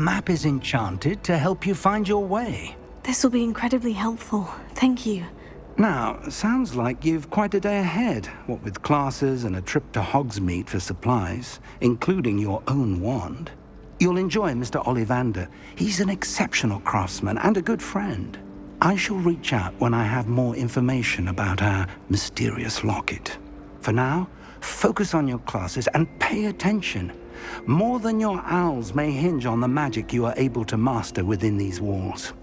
map is enchanted to help you find your way. This will be incredibly helpful. Thank you. Now, sounds like you've quite a day ahead, what with classes and a trip to Hogsmeade for supplies, including your own wand. You'll enjoy Mr. Ollivander. He's an exceptional craftsman and a good friend. I shall reach out when I have more information about our mysterious locket. For now, focus on your classes and pay attention. More than your owls may hinge on the magic you are able to master within these walls.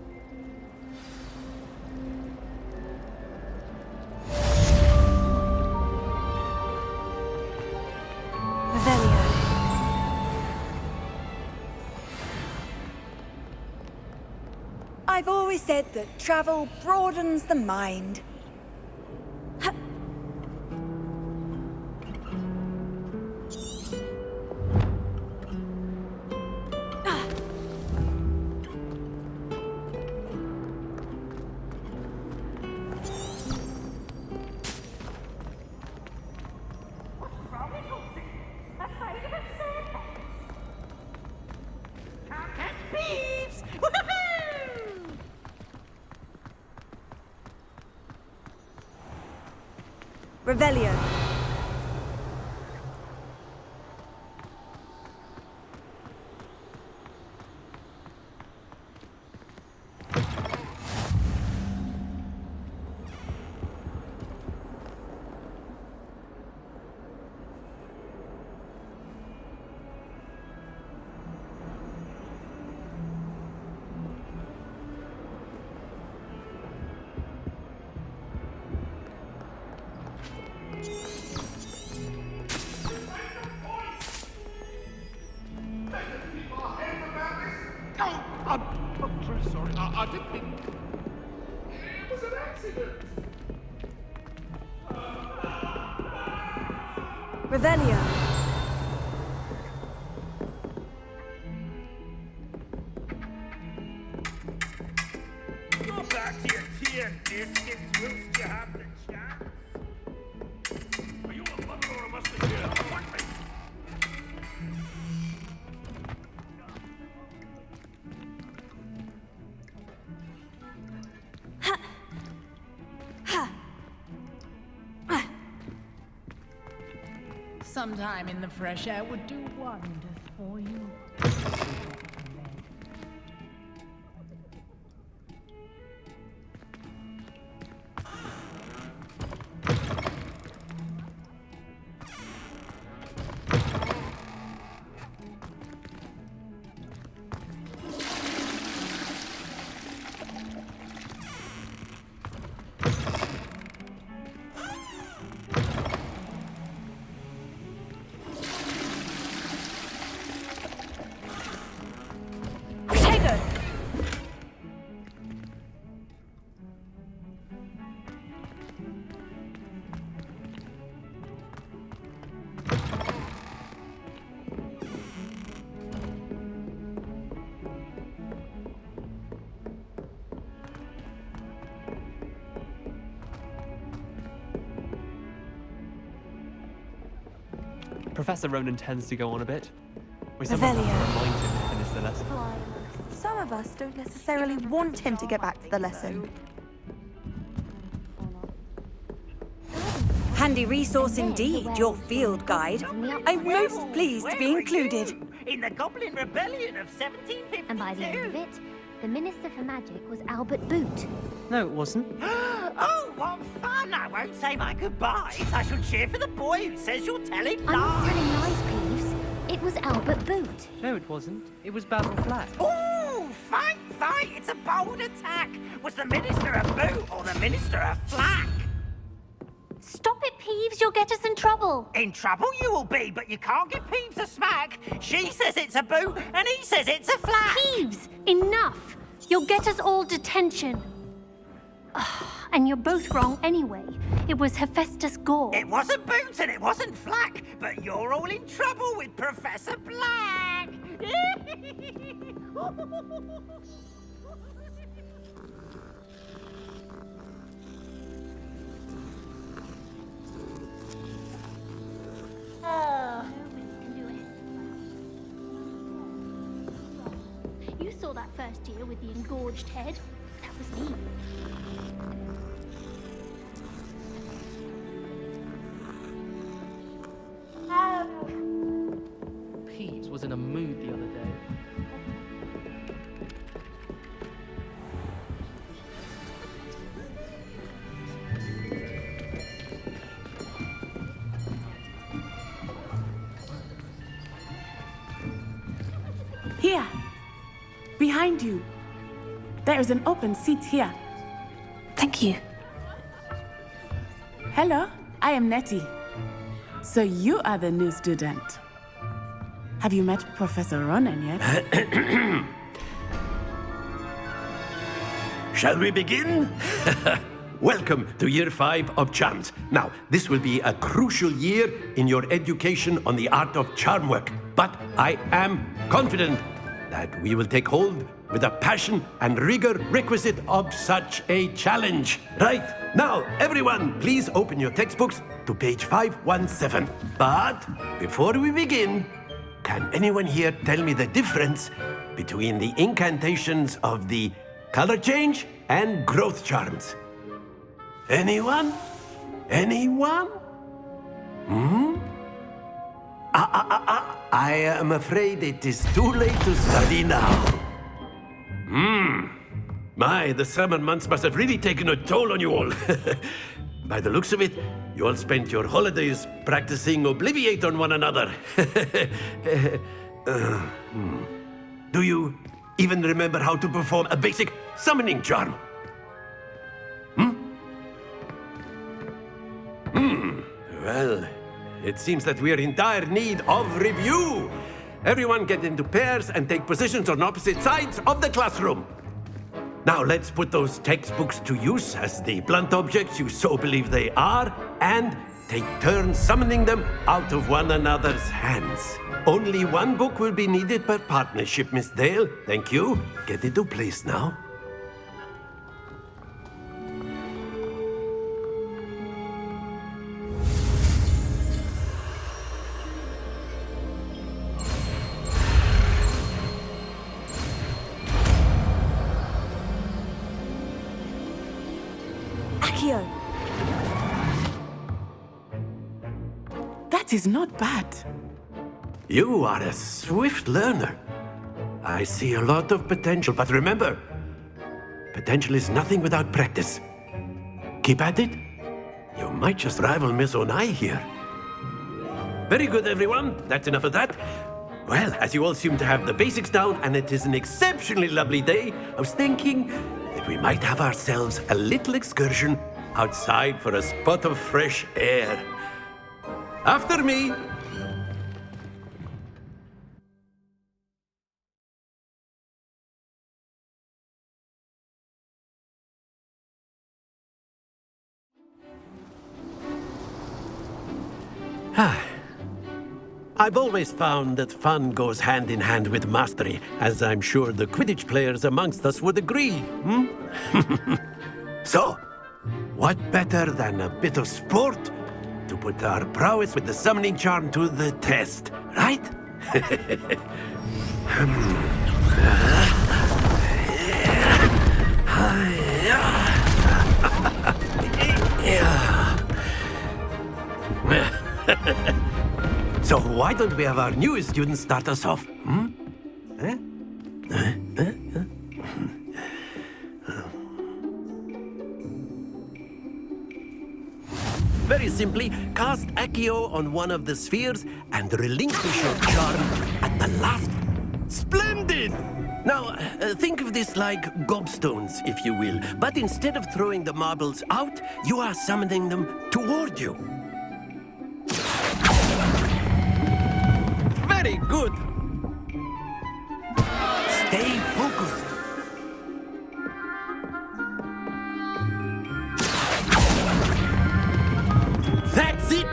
I've always said that travel broadens the mind. Revelio. I'm truly sorry. I didn't mean... It was an accident. Revelio. Go back to your tea and biscuits whilst you have the chance. Are you a butler or a musketeer? Fuck me. Some time in the fresh air would do wonders for you. Professor Ronan tends to go on a bit. We some Revelio. remind him to finish the lesson. Some of us don't necessarily want him to get back to the lesson. Handy resource indeed, your field guide. I'm most pleased to be included. In the Goblin Rebellion of 1752. And by the end of it, the Minister for Magic was Albert Boot. No, it wasn't. Oh, what fun! I won't say my goodbyes. I shall cheer for the boy who says you're telling I'm not lies. telling lies, Peeves. It was Albert Boot. No, it wasn't. It was Basil Flack. Ooh, fight! It's a bold attack. Was the Minister a boot or the Minister a flack? Stop it, Peeves. You'll get us in trouble. In trouble you will be, but you can't give Peeves a smack. She says it's a boot, and he says it's a flack. Peeves, enough. You'll get us all detention. And you're both wrong anyway. It was Hephaestus Gore. It wasn't boot and it wasn't flack, but you're all in trouble with Professor Black. saw that first year with the engorged head. That was me. Peeves was in a mood the other day. Here, behind you. There is an open seat here. Thank you. Hello, I am Nettie. So you are the new student. Have you met Professor Ronan yet? Shall we begin? Welcome to Year 5 of Charms. Now, this will be a crucial year in your education on the art of charm work. But I am confident that we will take hold with the passion and rigor requisite of such a challenge. Right, now, everyone, please open your textbooks to page 517. But before we begin, can anyone here tell me the difference between the incantations of the color change and growth charms? Anyone? Anyone? I am afraid it is too late to study now. My, the summer months must have really taken a toll on you all. By the looks of it, you all spent your holidays practicing Obliviate on one another. Do you even remember how to perform a basic summoning charm? Well, it seems that we are in dire need of review. Everyone get into pairs and take positions on opposite sides of the classroom. Now let's put those textbooks to use as the blunt objects you so believe they are, and take turns summoning them out of one another's hands. Only one book will be needed per partnership, Miss Dale. Thank you. Get into place now. That is not bad. You are a swift learner. I see a lot of potential, but remember, potential is nothing without practice. Keep at it. You might just rival Miss Onai here. Very good, everyone. That's enough of that. Well, as you all seem to have the basics down, and it is an exceptionally lovely day, I was thinking that we might have ourselves a little excursion outside for a spot of fresh air. After me. I've always found that fun goes hand in hand with mastery, as I'm sure the Quidditch players amongst us would agree. So, what better than a bit of sport to put our prowess with the summoning charm to the test, right? So why don't we have our newest student start us off? Very simply, cast Accio on one of the spheres and relinquish your charm at the last. Splendid! Now, think of this like gobstones, if you will. But instead of throwing the marbles out, you are summoning them toward you. Very good. Stay focused. That's it!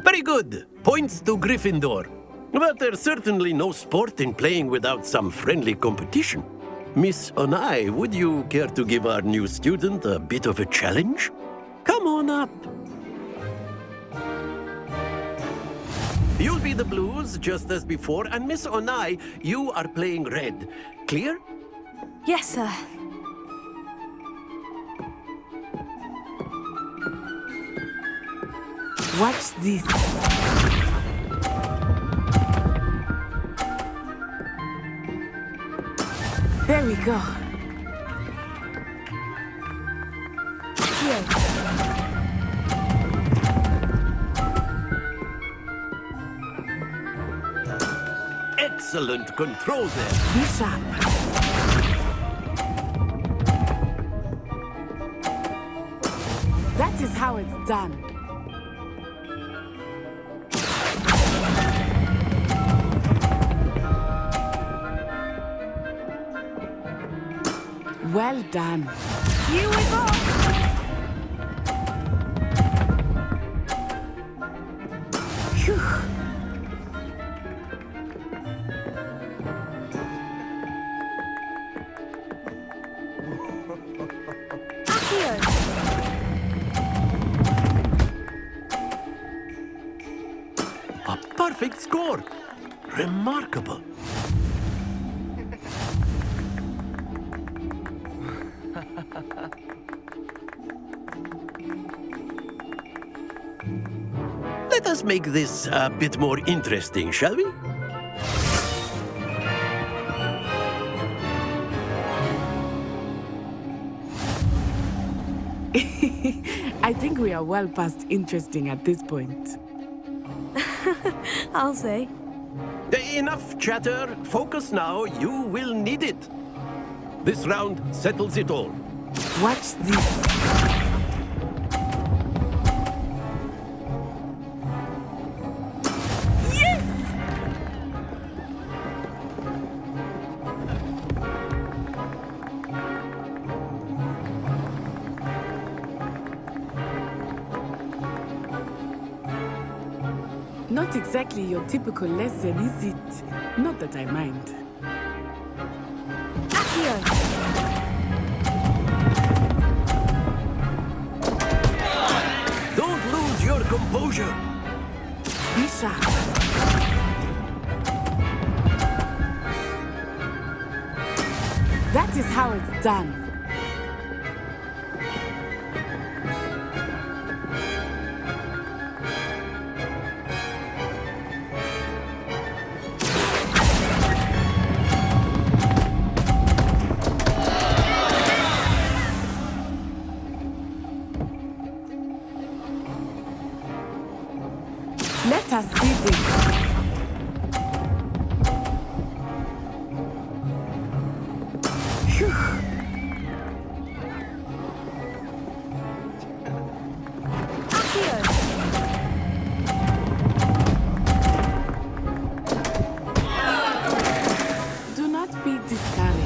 Very good. Points to Gryffindor. But there's certainly no sport in playing without some friendly competition. Miss Onai, would you care to give our new student a bit of a challenge? Come on up. be the blues, just as before, and Miss Onai, you are playing red. Clear? Yes, sir. Watch this. There we go. Here. Excellent control there. Be sharp. That is how it's done. Well done. Here we go. Phew. A perfect score. Remarkable. Let us make this a bit more interesting, shall we? I think we are well past interesting at this point. I'll say. Enough chatter. Focus now. You will need it. This round settles it all. Watch this. Not exactly your typical lesson, is it? Not that I mind. Don't lose your composure. Be sharp. That is how it's done. Let us see this. Phew. Do not be discouraged.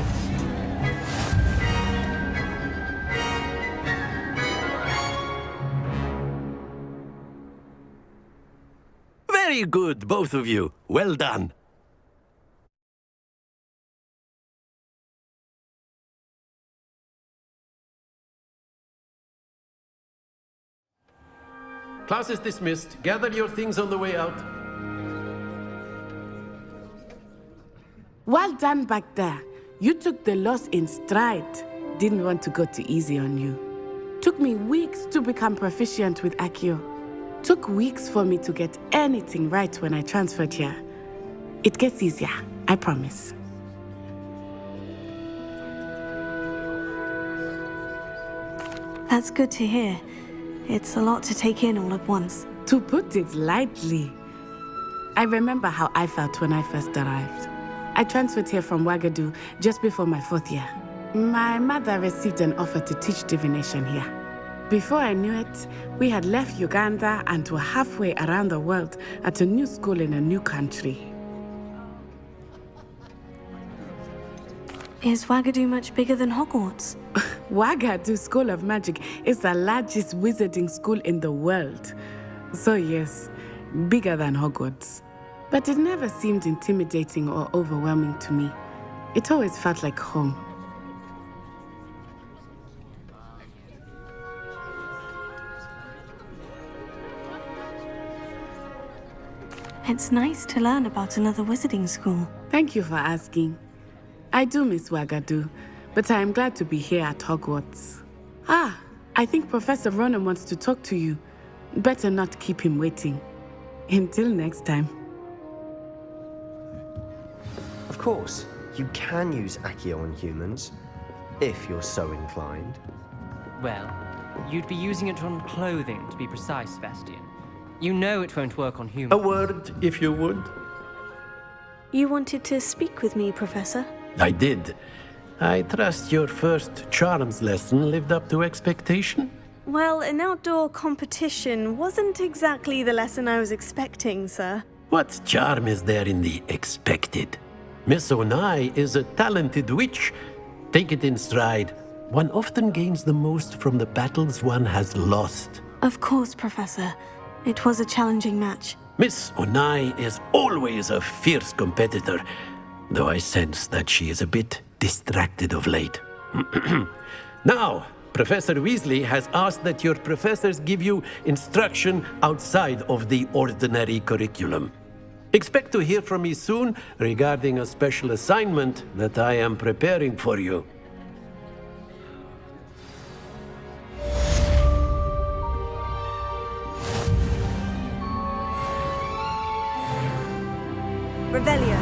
Very good, both of you. Well done. Class is dismissed. Gather your things on the way out. Well done back there. You took the loss in stride. Didn't want to go too easy on you. Took me weeks to become proficient with Accio. Took weeks for me to get anything right when I transferred here. It gets easier, I promise. That's good to hear. It's a lot to take in all at once. To put it lightly, I remember how I felt when I first arrived. I transferred here from Ouagadougou just before my 4th year. My mother received an offer to teach divination here. Before I knew it, we had left Uganda and were halfway around the world at a new school in a new country. Is Ouagadougou much bigger than Hogwarts? Ouagadougou School of Magic is the largest wizarding school in the world. So yes, bigger than Hogwarts. But it never seemed intimidating or overwhelming to me. It always felt like home. It's nice to learn about another wizarding school. Thank you for asking. I do miss Wagadu, but I am glad to be here at Hogwarts. Ah, I think Professor Ronan wants to talk to you. Better not keep him waiting. Until next time. Of course, you can use Accio on humans, if you're so inclined. Well, you'd be using it on clothing, to be precise, Sebastian. You know it won't work on humans. A word, if you would. You wanted to speak with me, Professor? I did. I trust your first charms lesson lived up to expectation? Well, an outdoor competition wasn't exactly the lesson I was expecting, sir. What charm is there in the expected? Miss Onai is a talented witch. Take it in stride. One often gains the most from the battles one has lost. Of course, Professor. It was a challenging match. Miss Onai is always a fierce competitor, though I sense that she is a bit distracted of late. Now, Professor Weasley has asked that your professors give you instruction outside of the ordinary curriculum. Expect to hear from me soon regarding a special assignment that I am preparing for you. Revelio.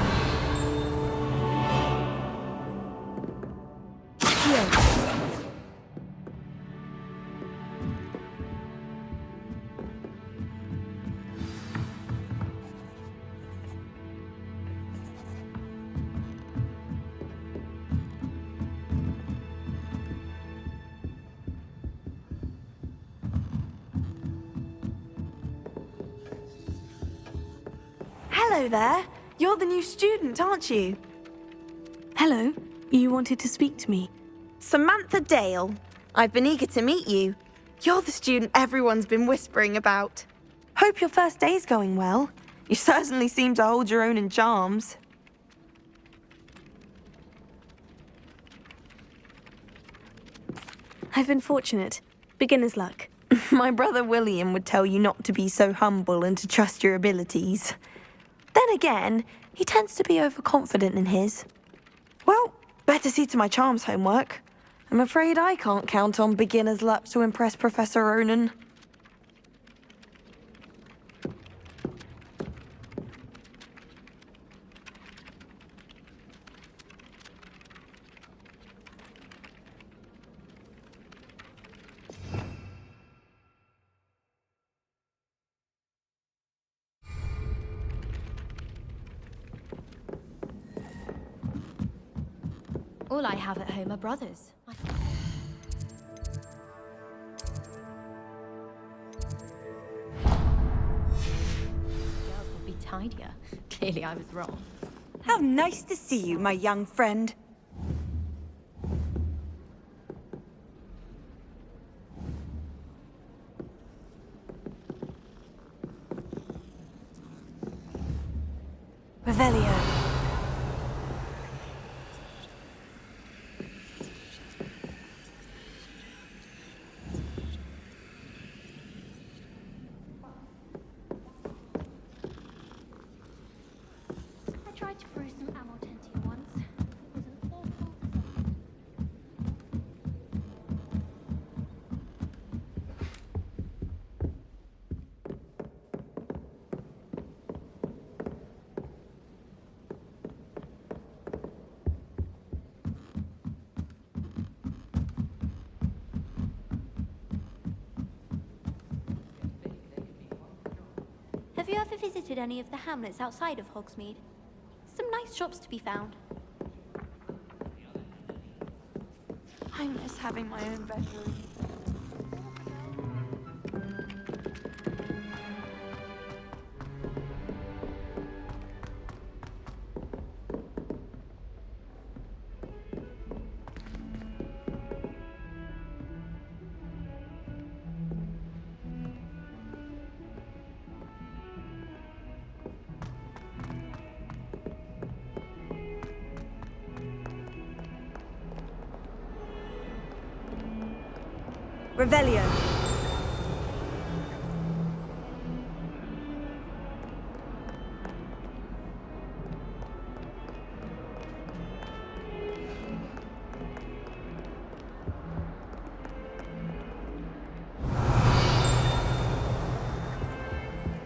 Hello there. You're the new student, aren't you? Hello. You wanted to speak to me? Samantha Dale. I've been eager to meet you. You're the student everyone's been whispering about. Hope your first day's going well. You certainly seem to hold your own in charms. I've been fortunate. Beginner's luck. My brother William would tell you not to be so humble and to trust your abilities. Then again, he tends to be overconfident in his. Well, better see to my charms homework. I'm afraid I can't count on beginner's luck to impress Professor Ronan. All I have at home are brothers. Girls would be tidier. Clearly I was wrong. How nice to see you, my young friend. Revelio. I tried to brew some Amortentia once. It was an awful disaster. Have you ever visited any of the hamlets outside of Hogsmeade? Some nice shops to be found. I miss having my own bedroom. Revelio.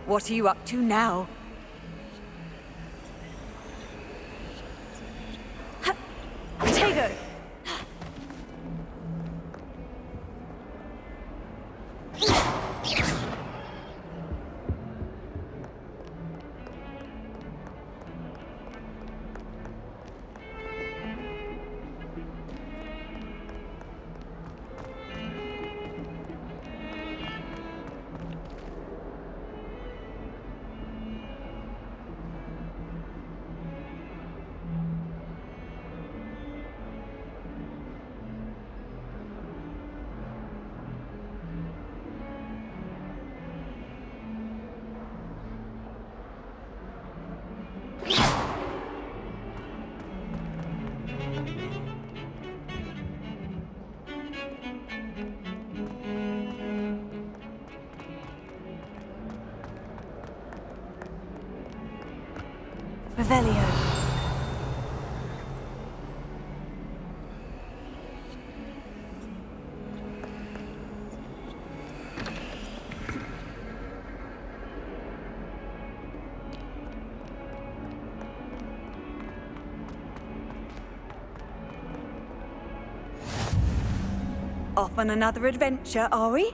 What are you up to now? Potato! Revelio. Off on another adventure, are we?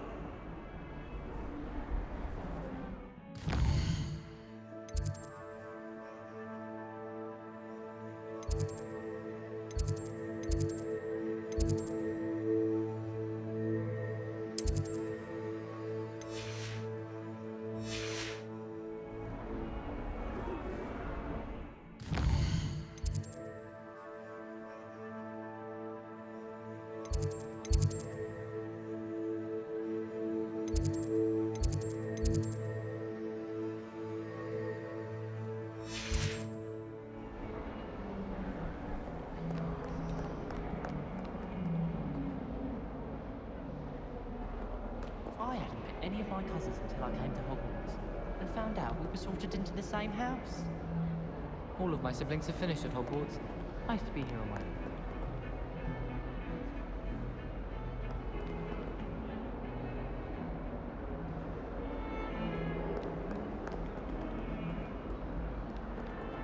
I hadn't met any of my cousins until I came to Hogwarts, and found out we were sorted into the same house. All of my siblings have finished at Hogwarts. I used to be here on my own.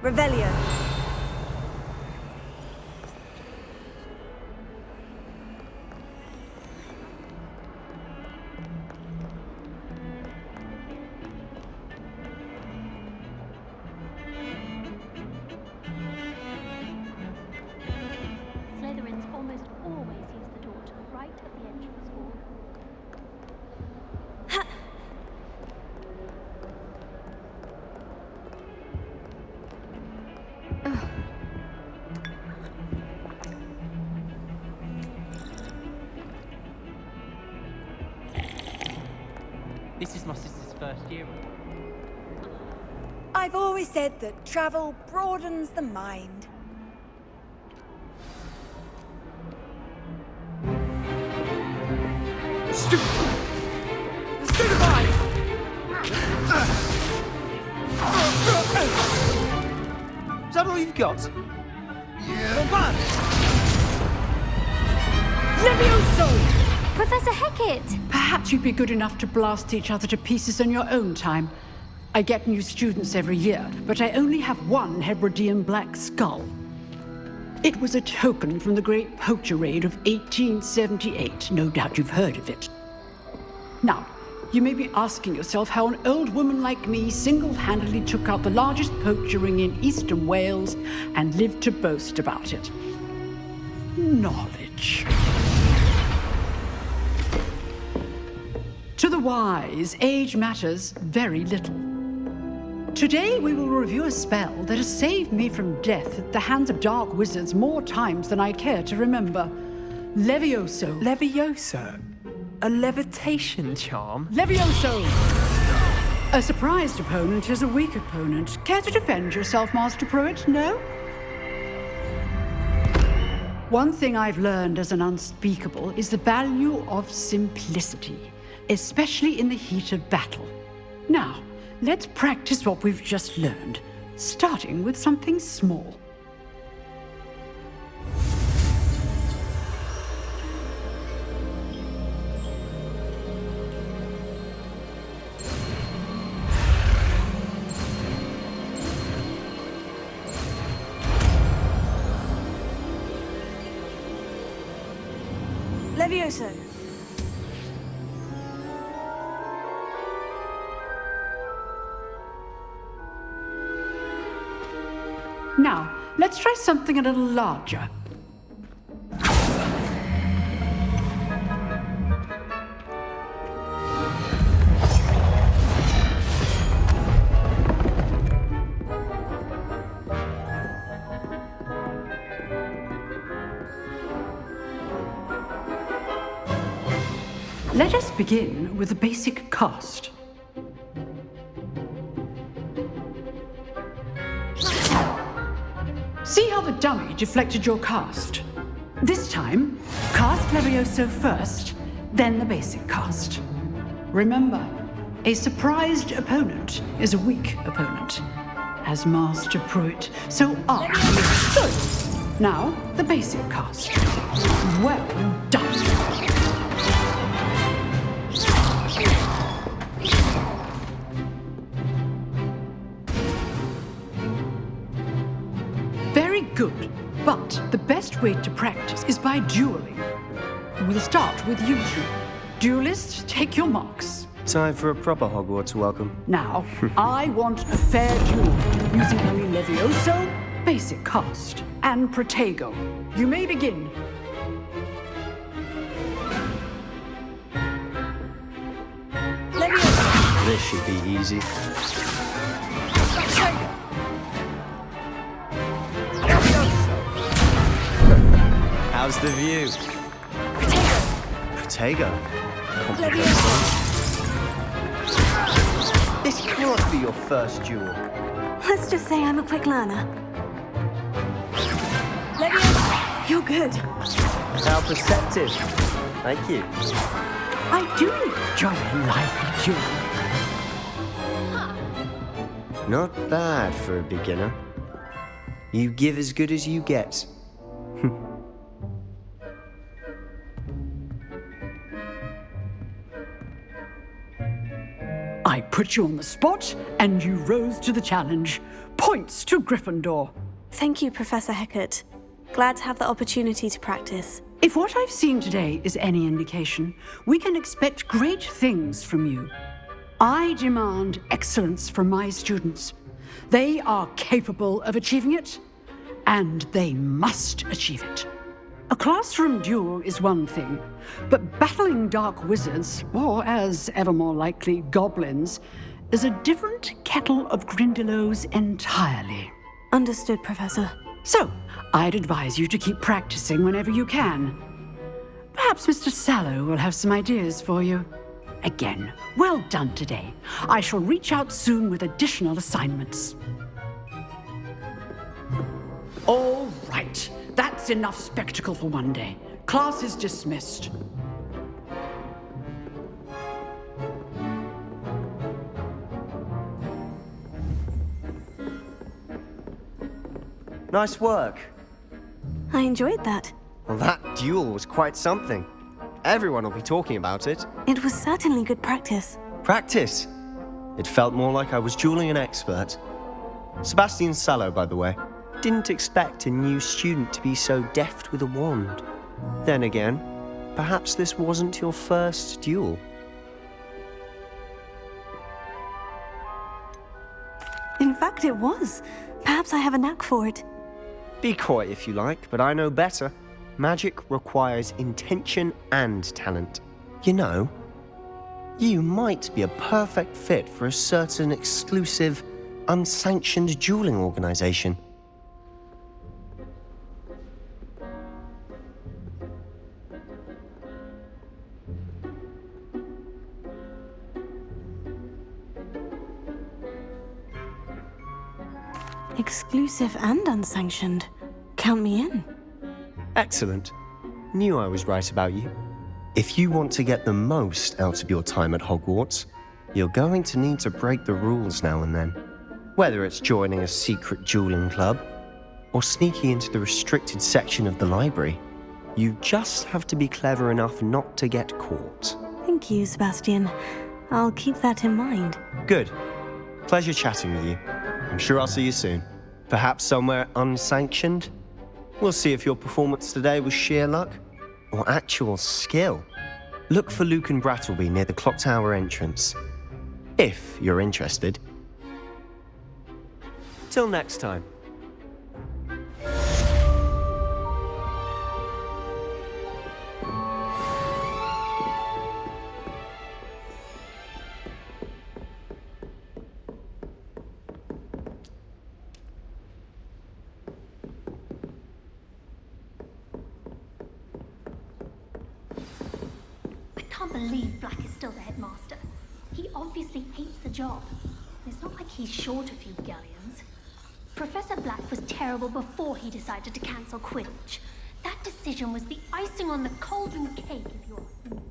Revelio. Slytherins almost always use the door to the right of the entrance hall. This is my sister's first year. I've always said that travel broadens the mind. Stupefy! Is that all you've got? Yeah. Levioso! Professor Hecat! Perhaps you'd be good enough to blast each other to pieces in your own time. I get new students every year, but I only have one Hebridean black skull. It was a token from the Great Poacher Raid of 1878. No doubt you've heard of it. Now, you may be asking yourself how an old woman like me single-handedly took out the largest poacher ring in eastern Wales and lived to boast about it. Knowledge. To the wise, age matters very little. Today we will review a spell that has saved me from death at the hands of dark wizards more times than I care to remember. Levioso. Levioso? A levitation charm? Levioso! A surprised opponent is a weak opponent. Care to defend yourself, Master Pruitt? No? One thing I've learned as an unspeakable is the value of simplicity, especially in the heat of battle. Now, let's practice what we've just learned, starting with something small. Levioso. Now, let's try something a little larger. Let us begin with the basic cast. See how the dummy deflected your cast? This time, cast Levioso first, then the basic cast. Remember, a surprised opponent is a weak opponent, as Master Pruitt so artfully stood. Now, the basic cast. Well done. Very good, but the best way to practice is by dueling. We'll start with you two. Duelists, take your marks. Time for a proper Hogwarts welcome. Now, I want a fair duel, using only Levioso, basic cast, and Protego. You may begin. Levioso. This should be easy. How's the view? Protego. This can't be your first duel. Let's just say I'm a quick learner. Levioso. You're good. How perceptive. Thank you. I do enjoy a lively duel. Not bad for a beginner. You give as good as you get. I put you on the spot, and you rose to the challenge. Points to Gryffindor. Thank you, Professor Hecat. Glad to have the opportunity to practice. If what I've seen today is any indication, we can expect great things from you. I demand excellence from my students. They are capable of achieving it, and they must achieve it. A classroom duel is one thing, but battling dark wizards, or as ever more likely, goblins, is a different kettle of Grindylows entirely. Understood, Professor. So, I'd advise you to keep practicing whenever you can. Perhaps Mr. Sallow will have some ideas for you. Again, well done today. I shall reach out soon with additional assignments. All right. That's enough spectacle for one day. Class is dismissed. Nice work. I enjoyed that. Well, that duel was quite something. Everyone will be talking about it. It was certainly good practice. Practice? It felt more like I was dueling an expert. Sebastian Sallow, by the way. Didn't expect a new student to be so deft with a wand. Then again, perhaps this wasn't your first duel. In fact, it was. Perhaps I have a knack for it. Be coy if you like, but I know better. Magic requires intention and talent. You know, you might be a perfect fit for a certain exclusive, unsanctioned dueling organization. Exclusive and unsanctioned. Count me in. Excellent. Knew I was right about you. If you want to get the most out of your time at Hogwarts, you're going to need to break the rules now and then. Whether it's joining a secret dueling club or sneaking into the restricted section of the library, you just have to be clever enough not to get caught. Thank you, Sebastian. I'll keep that in mind. Good. Pleasure chatting with you. I'm sure I'll see you soon. Perhaps somewhere unsanctioned? We'll see if your performance today was sheer luck or actual skill. Look for Luke and Brattleby near the clock tower entrance. If you're interested. Till next time. I can't believe Black is still the headmaster. He obviously hates the job. It's not like he's short a few galleons. Professor Black was terrible before he decided to cancel Quidditch. That decision was the icing on the cauldron cake, if you ask me.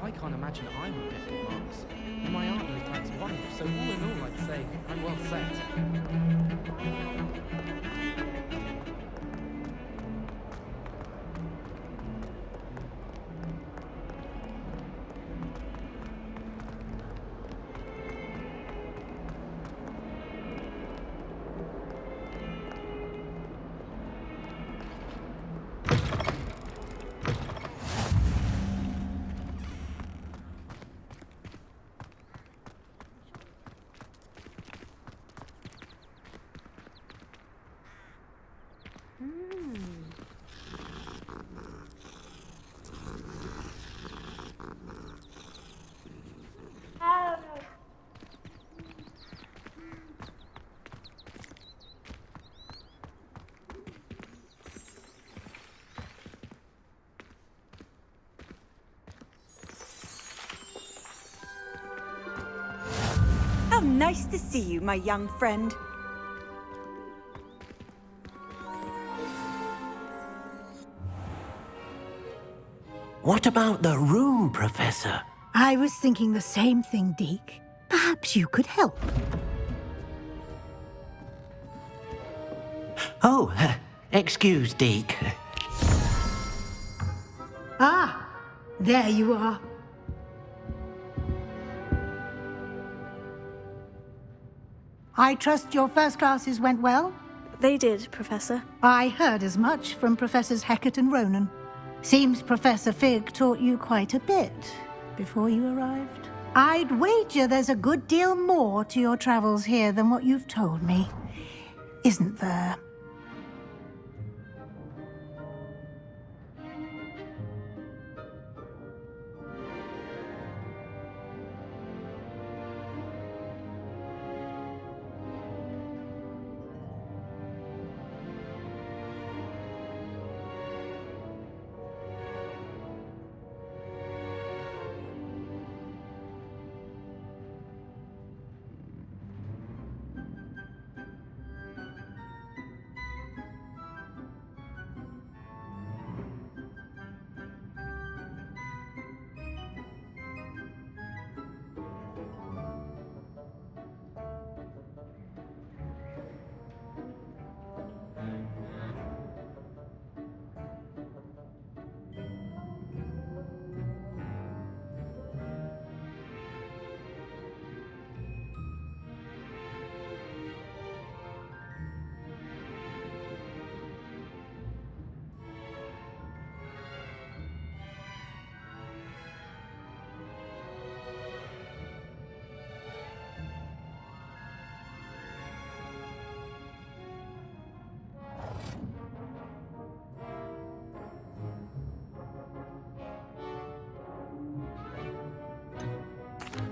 I can't imagine I would get good marks. And my aunt was Black's wife, so all in all, I'd say I'm well set. How nice to see you, my young friend. What about the room, Professor? I was thinking the same thing, Deke. Perhaps you could help. Oh, excuse, Deke. Ah, there you are. I trust your first classes went well? They did, Professor. I heard as much from Professors Hecat and Ronan. Seems Professor Fig taught you quite a bit before you arrived. I'd wager there's a good deal more to your travels here than what you've told me. Isn't there?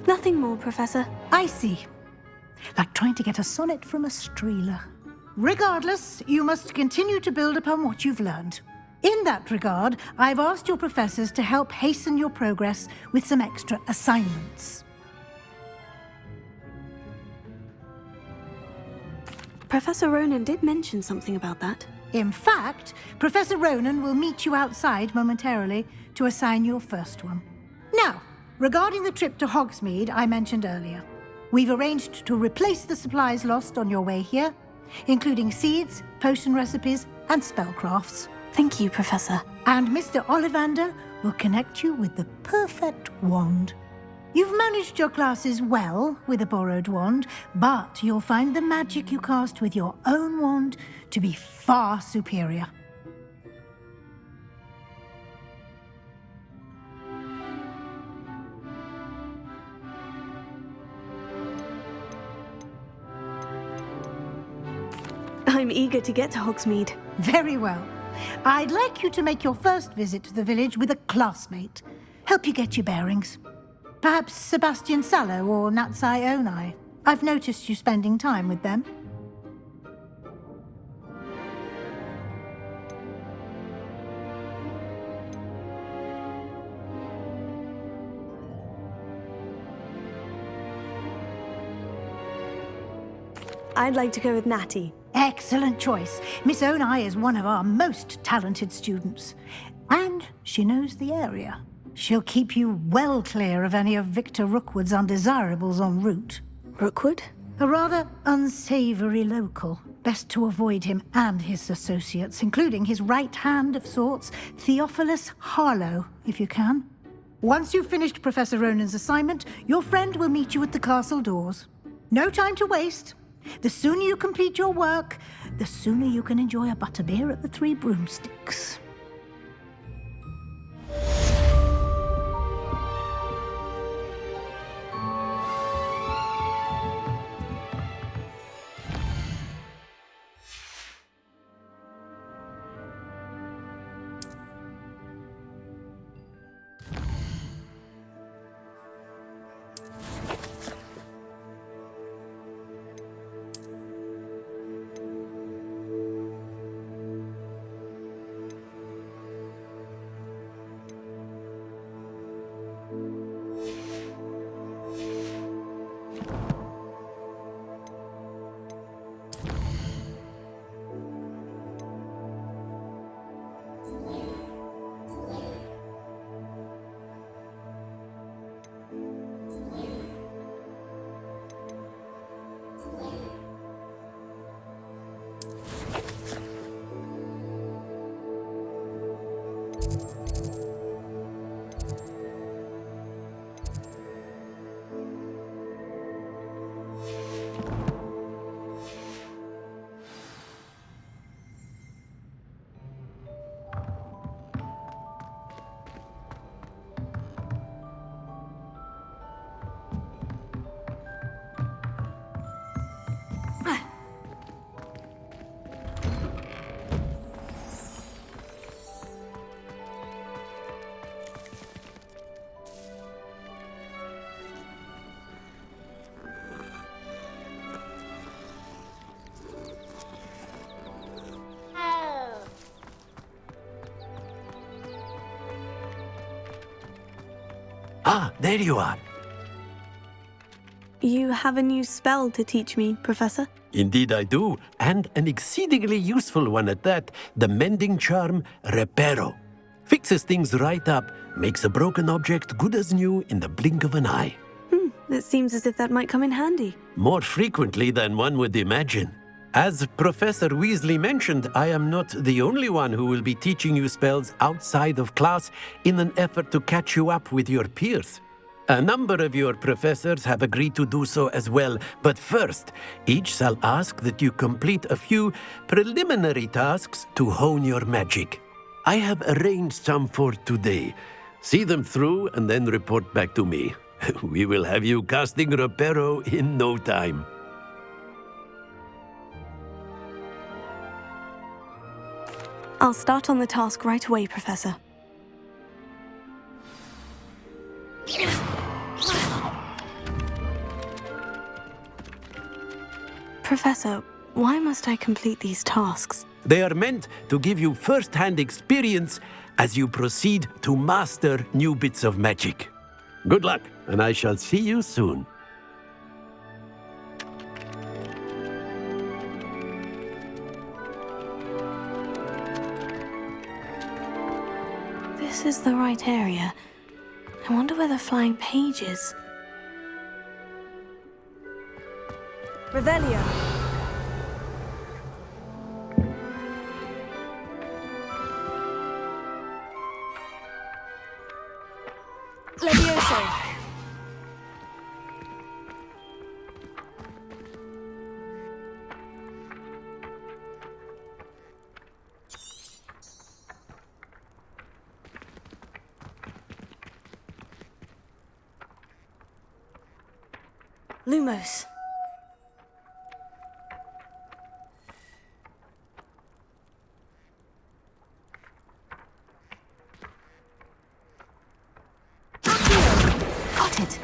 Nothing more, Professor. I see. Like trying to get a sonnet from a streeler. Regardless, you must continue to build upon what you've learned. In that regard, I've asked your professors to help hasten your progress with some extra assignments. Professor Ronan did mention something about that. In fact, Professor Ronan will meet you outside momentarily to assign your first one. Now, regarding the trip to Hogsmeade I mentioned earlier, we've arranged to replace the supplies lost on your way here, including seeds, potion recipes, and spellcrafts. Thank you, Professor. And Mr. Ollivander will connect you with the perfect wand. You've managed your classes well with a borrowed wand, but you'll find the magic you cast with your own wand to be far superior. I'm eager to get to Hogsmeade. Very well. I'd like you to make your first visit to the village with a classmate. Help you get your bearings. Perhaps Sebastian Sallow or Natsai Onai. I've noticed you spending time with them. I'd like to go with Natty. Excellent choice. Miss Onai is one of our most talented students. And she knows the area. She'll keep you well clear of any of Victor Rookwood's undesirables en route. Rookwood? A rather unsavory local. Best to avoid him and his associates, including his right hand of sorts, Theophilus Harlow, if you can. Once you've finished Professor Ronan's assignment, your friend will meet you at the castle doors. No time to waste. The sooner you complete your work, the sooner you can enjoy a butterbeer at the Three Broomsticks. Ah, there you are. You have a new spell to teach me, Professor? Indeed I do, and an exceedingly useful one at that. The mending charm, Reparo. Fixes things right up, makes a broken object good as new in the blink of an eye. It seems as if that might come in handy. More frequently than one would imagine. As Professor Weasley mentioned, I am not the only one who will be teaching you spells outside of class in an effort to catch you up with your peers. A number of your professors have agreed to do so as well, but first, each shall ask that you complete a few preliminary tasks to hone your magic. I have arranged some for today. See them through and then report back to me. We will have you casting Reparo in no time. I'll start on the task right away, Professor. Professor, Why must I complete these tasks? They are meant to give you first-hand experience as you proceed to master new bits of magic. Good luck, and I shall see you soon. This is the right area. I wonder where the flying page is. Revelio. Levioso. Lumos. Got it.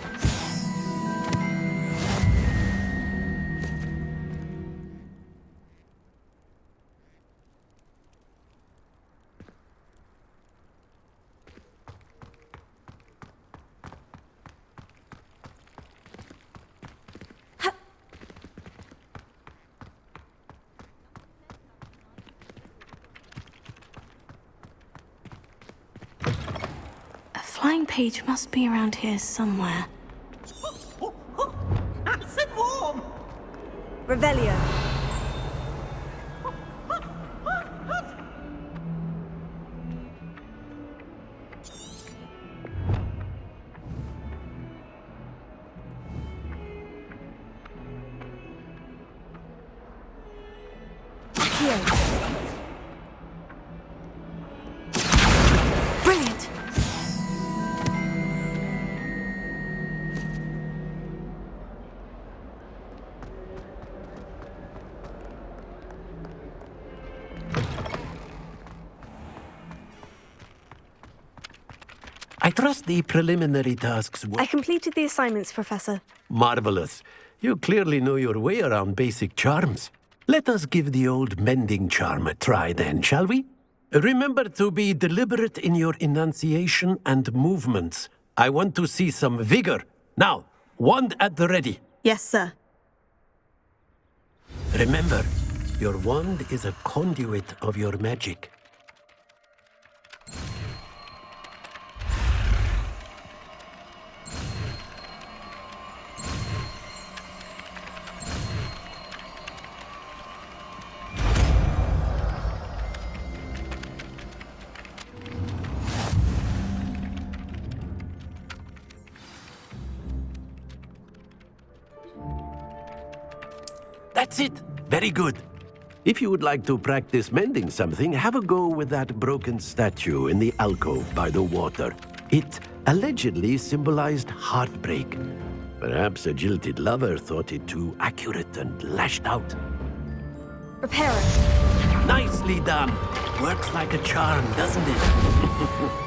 Flying page must be around here somewhere. Nice and warm. Revelio. Brilliant. I trust the preliminary tasks were I completed the assignments, Professor. marvelous. You clearly know your way around basic charms. Let us give the old mending charm a try then, shall we? Remember to be deliberate in your enunciation and movements. I want to see some vigor. Now, wand at the ready. Yes, sir. Remember, your wand is a conduit of your magic. That's it. Very good. If you would like to practice mending something, have a go with that broken statue in the alcove by the water. It allegedly symbolized heartbreak. Perhaps a jilted lover thought it too accurate and lashed out. Repair it. Nicely done. Works like a charm, doesn't it?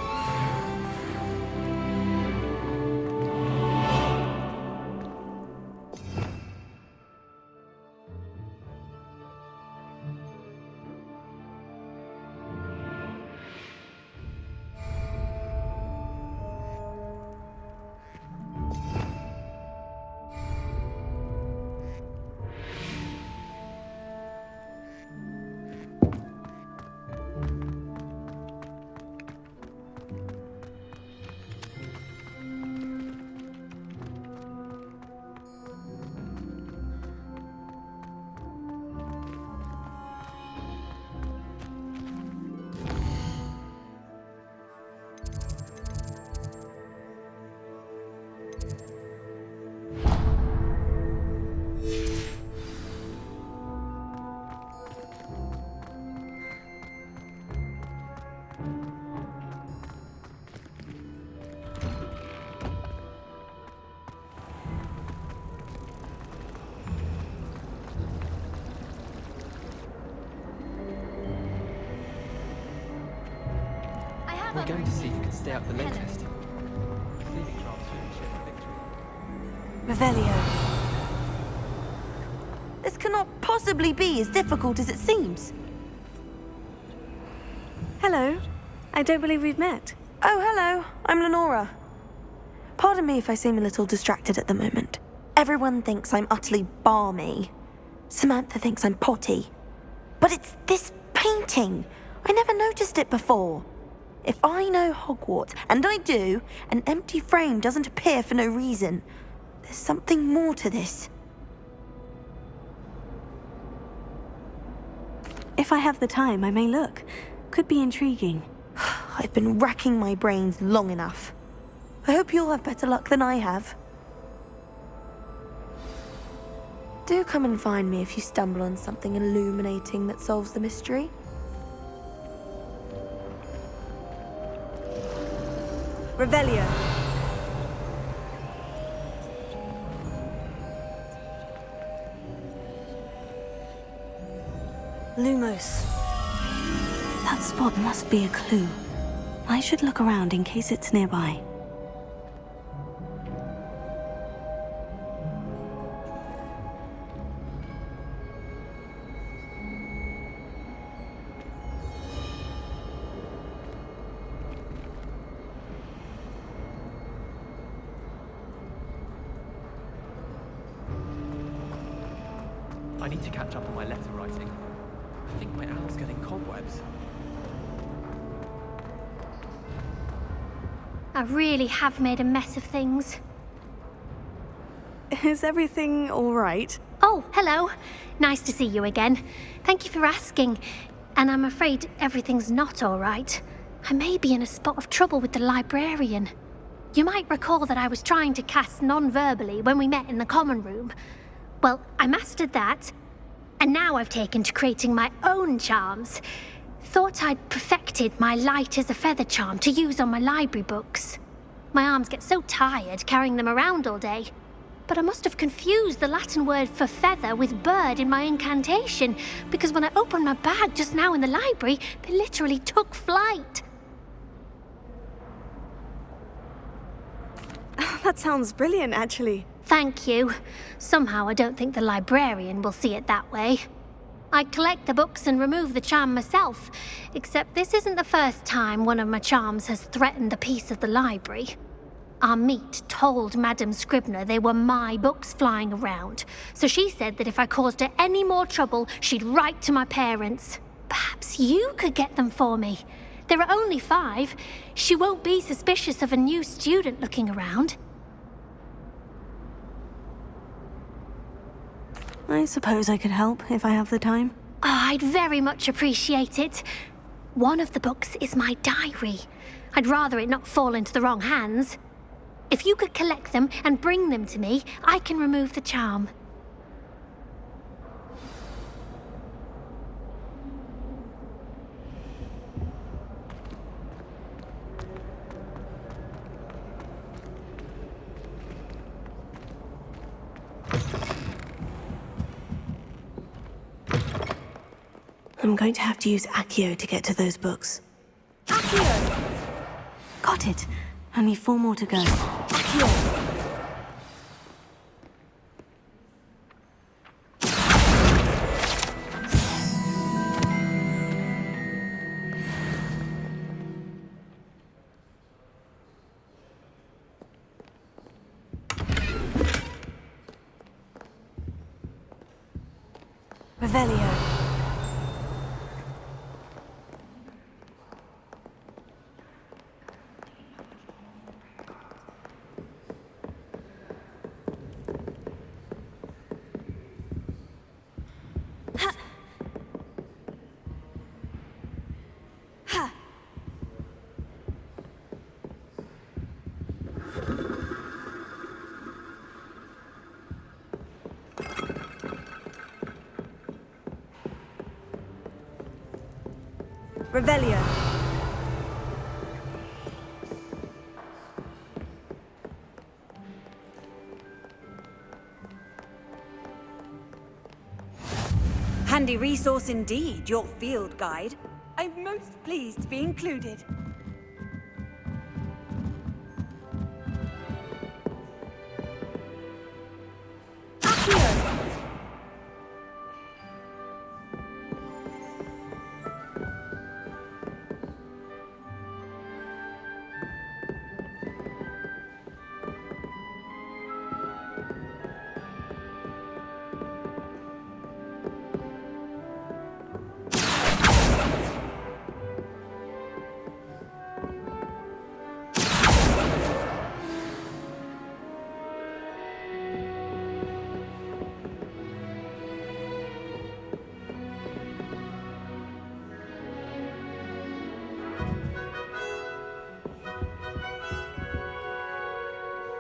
We're going to see who can stay up the latest. Clearly Charles shouldn't share the victory. Revelio. This cannot possibly possibly be as difficult as it seems. Hello. I don't believe we've met. Oh, hello. I'm Lenora. Pardon me if I seem a little distracted at the moment. Everyone thinks I'm utterly balmy. Samantha thinks I'm potty. But it's this painting. I never noticed it before. If I know Hogwarts, and I do, an empty frame doesn't appear for no reason. There's something more to this. If I have the time, I may look. Could be intriguing. I've been racking my brains long enough. I hope you'll have better luck than I have. Do come and find me if you stumble on something illuminating that solves the mystery. Revelio. Lumos. That spot must be a clue. I should look around in case it's nearby. I need to catch up on my letter writing. I think my owl's getting cobwebs. I really have made a mess of things. Is everything all right? Oh, hello. Nice to see you again. Thank you for asking. And I'm afraid everything's not all right. I may be in a spot of trouble with the librarian. You might recall that I was trying to cast non-verbally when we met in the common room. Well, I mastered that, and now I've taken to creating my own charms. Thought I'd perfected my light as a feather charm to use on my library books. My arms get so tired carrying them around all day. But I must have confused the Latin word for feather with bird in my incantation, because when I opened my bag just now in the library, they literally took flight. That sounds brilliant, actually. Thank you. Somehow I don't think the librarian will see it that way. I collect the books and remove the charm myself, except this isn't the first time one of my charms has threatened the peace of the library. Our meet told Madame Scribner they were my books flying around, so she said that if I caused her any more trouble, she'd write to my parents. Perhaps you could get them for me. There are only 5. She won't be suspicious of a new student looking around. I suppose I could help if I have the time. Oh, I'd very much appreciate it. One of the books is my diary. I'd rather it not fall into the wrong hands. If you could collect them and bring them to me, I can remove the charm. I'm going to have to use Accio to get to those books. Accio! Got it. Only 4 more to go. Accio! Revelio. Revelio. Handy resource indeed, your field guide. I'm most pleased to be included. Accio!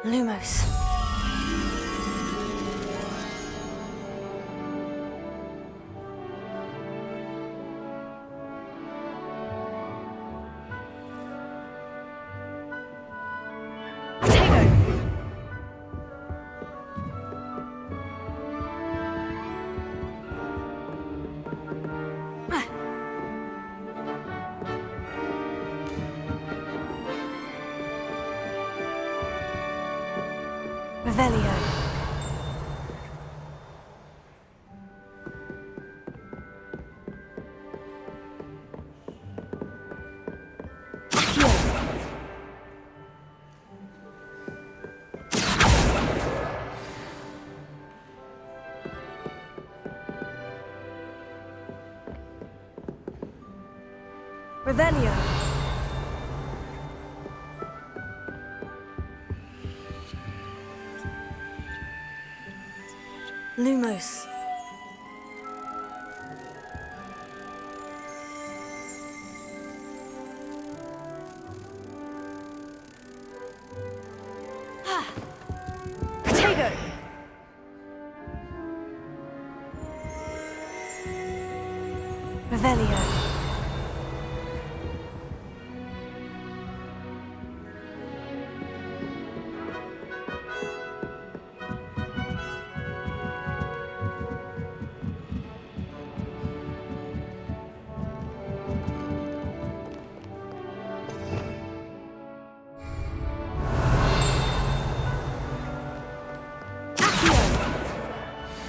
Lumos. Revelio. Revelio. Lumos. Potato. Revelio.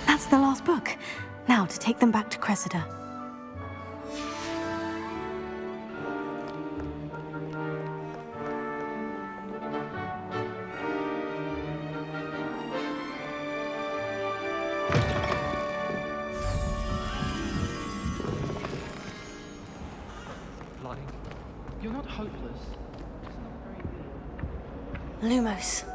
That's the last book. Now to take them back to Cressida. Like, you're not hopeless. Just not very good. Lumos.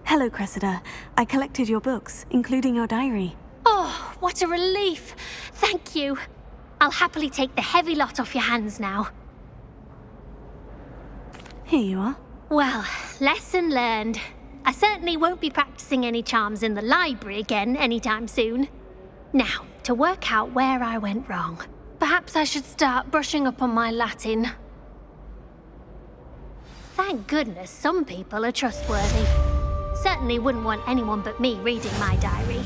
Hello, Cressida. I collected your books, including your diary. Oh, what a relief! Thank you. I'll happily take the heavy lot off your hands now. Here you are. Well, lesson learned. I certainly won't be practicing any charms in the library again anytime soon. Now, to work out where I went wrong. Perhaps I should start brushing up on my Latin. Thank goodness some people are trustworthy. Certainly wouldn't want anyone but me reading my diary.